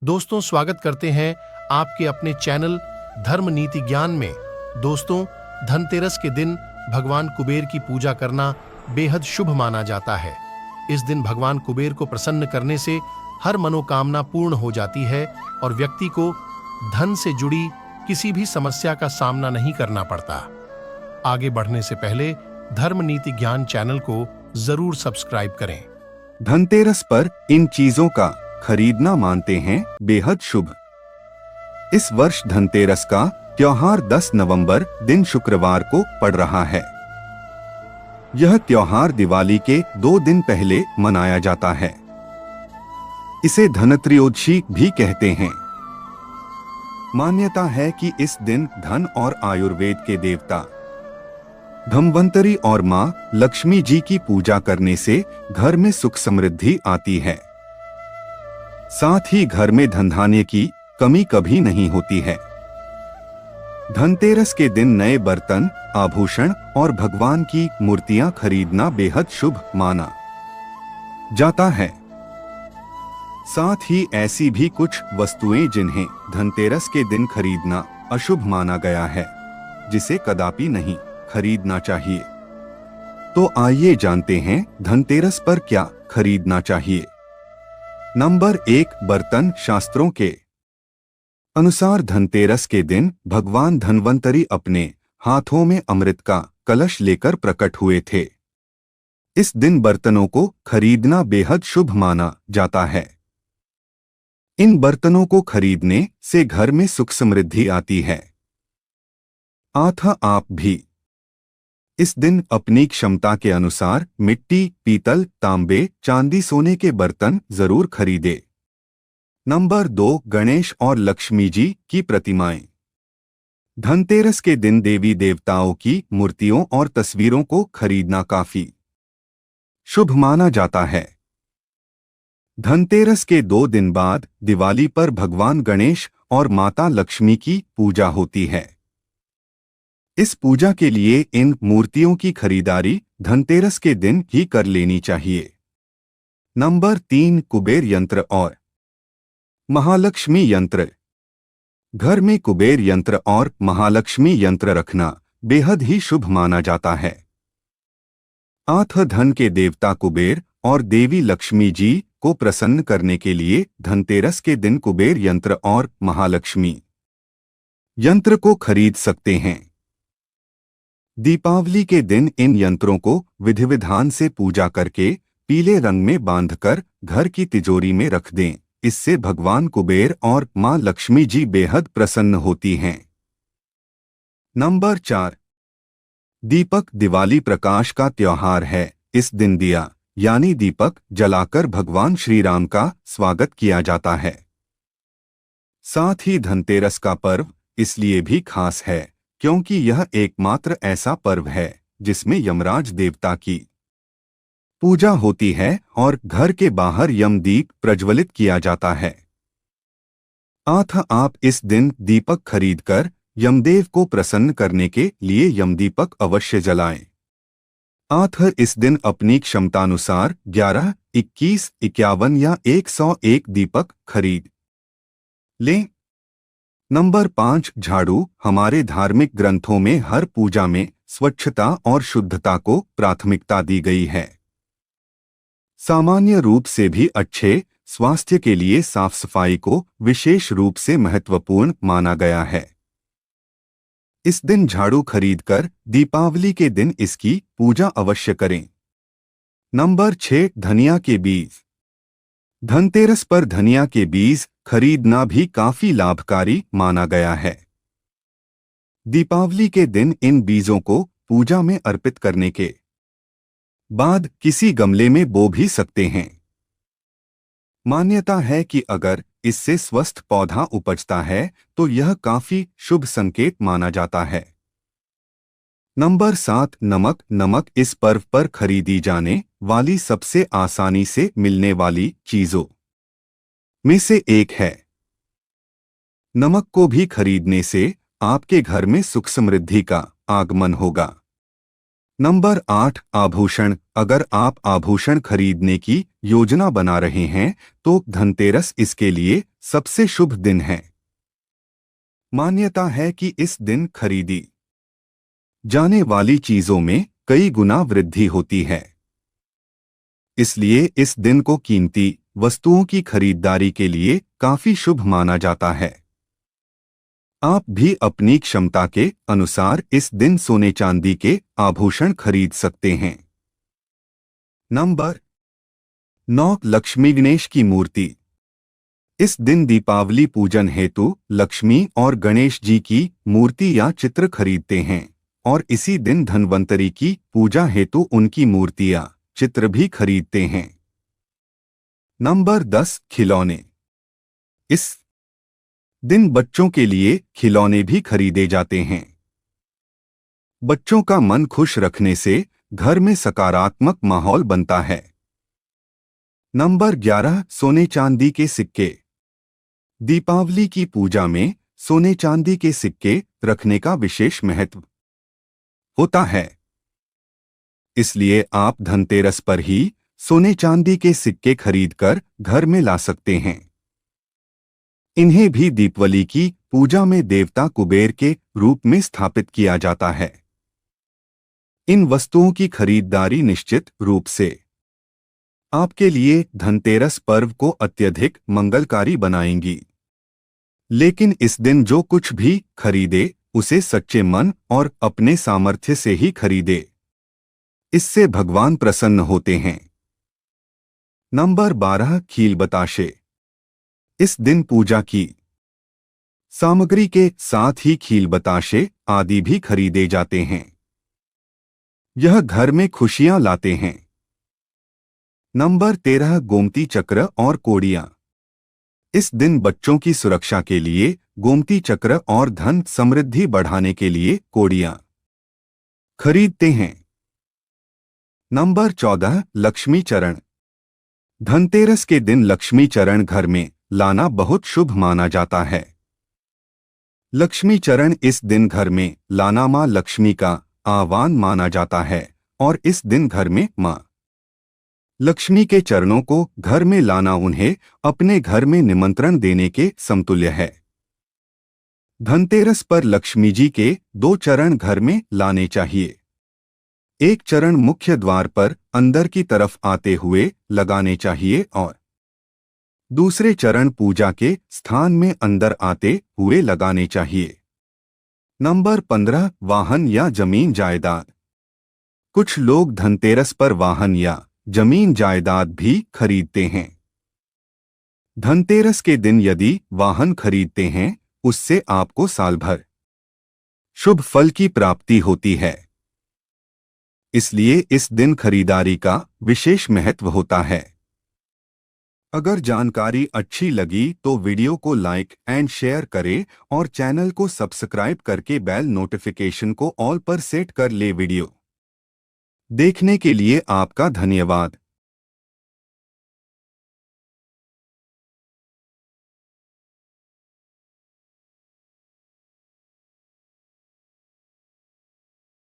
दोस्तों, स्वागत करते हैं आपके अपने चैनल धर्म नीति ज्ञान में। दोस्तों, धनतेरस के दिन भगवान कुबेर की पूजा करना बेहद शुभ माना जाता है। इस दिन भगवान कुबेर को प्रसन्न करने से हर मनोकामना पूर्ण हो जाती है और व्यक्ति को धन से जुड़ी किसी भी समस्या का सामना नहीं करना पड़ता। आगे बढ़ने से पहले धर्म नीति ज्ञान चैनल को जरूर सब्सक्राइब करें। धनतेरस पर इन चीजों का खरीदना मानते हैं बेहद शुभ। इस वर्ष धनतेरस का त्योहार 10 नवंबर दिन शुक्रवार को पड़ रहा है। यह त्योहार दिवाली के 2 दिन पहले मनाया जाता है। इसे धनत्रयोदशी भी कहते हैं। मान्यता है कि इस दिन धन और आयुर्वेद के देवता धन्वंतरी और मां लक्ष्मी जी की पूजा करने से घर में सुख समृद्धि आती है। साथ ही घर में धन-धान्य की कमी कभी नहीं होती है। धनतेरस के दिन नए बर्तन, आभूषण और भगवान की मूर्तियां खरीदना बेहद शुभ माना जाता है। साथ ही ऐसी भी कुछ वस्तुएं जिन्हें धनतेरस के दिन खरीदना अशुभ माना गया है, जिसे कदापि नहीं खरीदना चाहिए। तो आइए जानते हैं धनतेरस पर क्या खरीदना चाहिए। नंबर 1, बर्तन। शास्त्रों के अनुसार धनतेरस के दिन भगवान धन्वंतरी अपने हाथों में अमृत का कलश लेकर प्रकट हुए थे। इस दिन बर्तनों को खरीदना बेहद शुभ माना जाता है। इन बर्तनों को खरीदने से घर में सुख समृद्धि आती है। आप भी इस दिन अपनी क्षमता के अनुसार मिट्टी, पीतल, तांबे, चांदी, सोने के बर्तन जरूर खरीदे। नंबर 2, गणेश और लक्ष्मी जी की प्रतिमाएं। धनतेरस के दिन देवी देवताओं की मूर्तियों और तस्वीरों को खरीदना काफी शुभ माना जाता है। धनतेरस के 2 दिन बाद दिवाली पर भगवान गणेश और माता लक्ष्मी की पूजा होती है। इस पूजा के लिए इन मूर्तियों की खरीदारी धनतेरस के दिन ही कर लेनी चाहिए। नंबर 3, कुबेर यंत्र और महालक्ष्मी यंत्र। घर में कुबेर यंत्र और महालक्ष्मी यंत्र रखना बेहद ही शुभ माना जाता है। धन के देवता कुबेर और देवी लक्ष्मी जी को प्रसन्न करने के लिए धनतेरस के दिन कुबेर यंत्र और महालक्ष्मी यंत्र को खरीद सकते हैं। दीपावली के दिन इन यंत्रों को विधि विधान से पूजा करके पीले रंग में बांधकर घर की तिजोरी में रख दें। इससे भगवान कुबेर और मां लक्ष्मी जी बेहद प्रसन्न होती हैं। नंबर 4, दीपक। दिवाली प्रकाश का त्योहार है। इस दिन दिया यानी दीपक जलाकर भगवान श्री राम का स्वागत किया जाता है। साथ ही धनतेरस का पर्व इसलिए भी खास है क्योंकि यह एकमात्र ऐसा पर्व है जिसमें यमराज देवता की पूजा होती है और घर के बाहर यमदीप प्रज्वलित किया जाता है। आप इस दिन दीपक खरीदकर यमदेव को प्रसन्न करने के लिए यमदीपक अवश्य जलाएं। इस दिन अपनी क्षमतानुसार 11, 21, 51 या 101 दीपक खरीद लें। नंबर 5, झाड़ू। हमारे धार्मिक ग्रंथों में हर पूजा में स्वच्छता और शुद्धता को प्राथमिकता दी गई है। सामान्य रूप से भी अच्छे स्वास्थ्य के लिए साफ सफाई को विशेष रूप से महत्वपूर्ण माना गया है। इस दिन झाड़ू खरीदकर दीपावली के दिन इसकी पूजा अवश्य करें। नंबर 6, धनिया के बीज। धनतेरस पर धनिया के बीज खरीदना भी काफी लाभकारी माना गया है। दीपावली के दिन इन बीजों को पूजा में अर्पित करने के बाद किसी गमले में बो भी सकते हैं। मान्यता है कि अगर इससे स्वस्थ पौधा उपजता है तो यह काफी शुभ संकेत माना जाता है। नंबर 7, नमक। नमक इस पर्व पर खरीदी जाने वाली सबसे आसानी से मिलने वाली चीजों में से एक है। नमक को भी खरीदने से आपके घर में सुख समृद्धि का आगमन होगा। नंबर 8, आभूषण। अगर आप आभूषण खरीदने की योजना बना रहे हैं तो धनतेरस इसके लिए सबसे शुभ दिन है। मान्यता है कि इस दिन खरीदी जाने वाली चीजों में कई गुना वृद्धि होती है, इसलिए इस दिन को कीमती वस्तुओं की खरीदारी के लिए काफी शुभ माना जाता है। आप भी अपनी क्षमता के अनुसार इस दिन सोने चांदी के आभूषण खरीद सकते हैं। नंबर 9, लक्ष्मी गणेश की मूर्ति। इस दिन दीपावली पूजन हेतु लक्ष्मी और गणेश जी की मूर्ति या चित्र खरीदते हैं और इसी दिन धन्वंतरी की पूजा हेतु उनकी मूर्तियां चित्र भी खरीदते हैं। नंबर 10, खिलौने। इस दिन बच्चों के लिए खिलौने भी खरीदे जाते हैं। बच्चों का मन खुश रखने से घर में सकारात्मक माहौल बनता है। नंबर 11, सोने चांदी के सिक्के। दीपावली की पूजा में सोने चांदी के सिक्के रखने का विशेष महत्व होता है, इसलिए आप धनतेरस पर ही सोने चांदी के सिक्के खरीदकर घर में ला सकते हैं। इन्हें भी दीपावली की पूजा में देवता कुबेर के रूप में स्थापित किया जाता है। इन वस्तुओं की खरीदारी निश्चित रूप से आपके लिए धनतेरस पर्व को अत्यधिक मंगलकारी बनाएंगी। लेकिन इस दिन जो कुछ भी खरीदे उसे सच्चे मन और अपने सामर्थ्य से ही खरीदे, इससे भगवान प्रसन्न होते हैं। नंबर 12, खील बताशे। इस दिन पूजा की सामग्री के साथ ही खील बताशे आदि भी खरीदे जाते हैं। यह घर में खुशियां लाते हैं। नंबर 13, गोमती चक्र और कोड़ियां। इस दिन बच्चों की सुरक्षा के लिए गोमती चक्र और धन समृद्धि बढ़ाने के लिए कोड़ियां खरीदते हैं। नंबर 14, लक्ष्मी चरण। धनतेरस के दिन लक्ष्मी चरण घर में लाना बहुत शुभ माना जाता है। लक्ष्मी चरण इस दिन घर में लाना मां लक्ष्मी का आह्वान माना जाता है और इस दिन घर में मां लक्ष्मी के चरणों को घर में लाना उन्हें अपने घर में निमंत्रण देने के समतुल्य है। धनतेरस पर लक्ष्मी जी के 2 चरण घर में लाने चाहिए। एक चरण मुख्य द्वार पर अंदर की तरफ आते हुए लगाने चाहिए और दूसरे चरण पूजा के स्थान में अंदर आते हुए लगाने चाहिए। नंबर 15, वाहन या जमीन जायदाद। कुछ लोग धनतेरस पर वाहन या जमीन जायदाद भी खरीदते हैं। धनतेरस के दिन यदि वाहन खरीदते हैं उससे आपको साल भर शुभ फल की प्राप्ति होती है, इसलिए इस दिन खरीदारी का विशेष महत्व होता है। अगर जानकारी अच्छी लगी तो वीडियो को लाइक एंड शेयर करें और चैनल को सब्सक्राइब करके बेल नोटिफिकेशन को ऑल पर सेट कर ले। वीडियो देखने के लिए आपका धन्यवाद।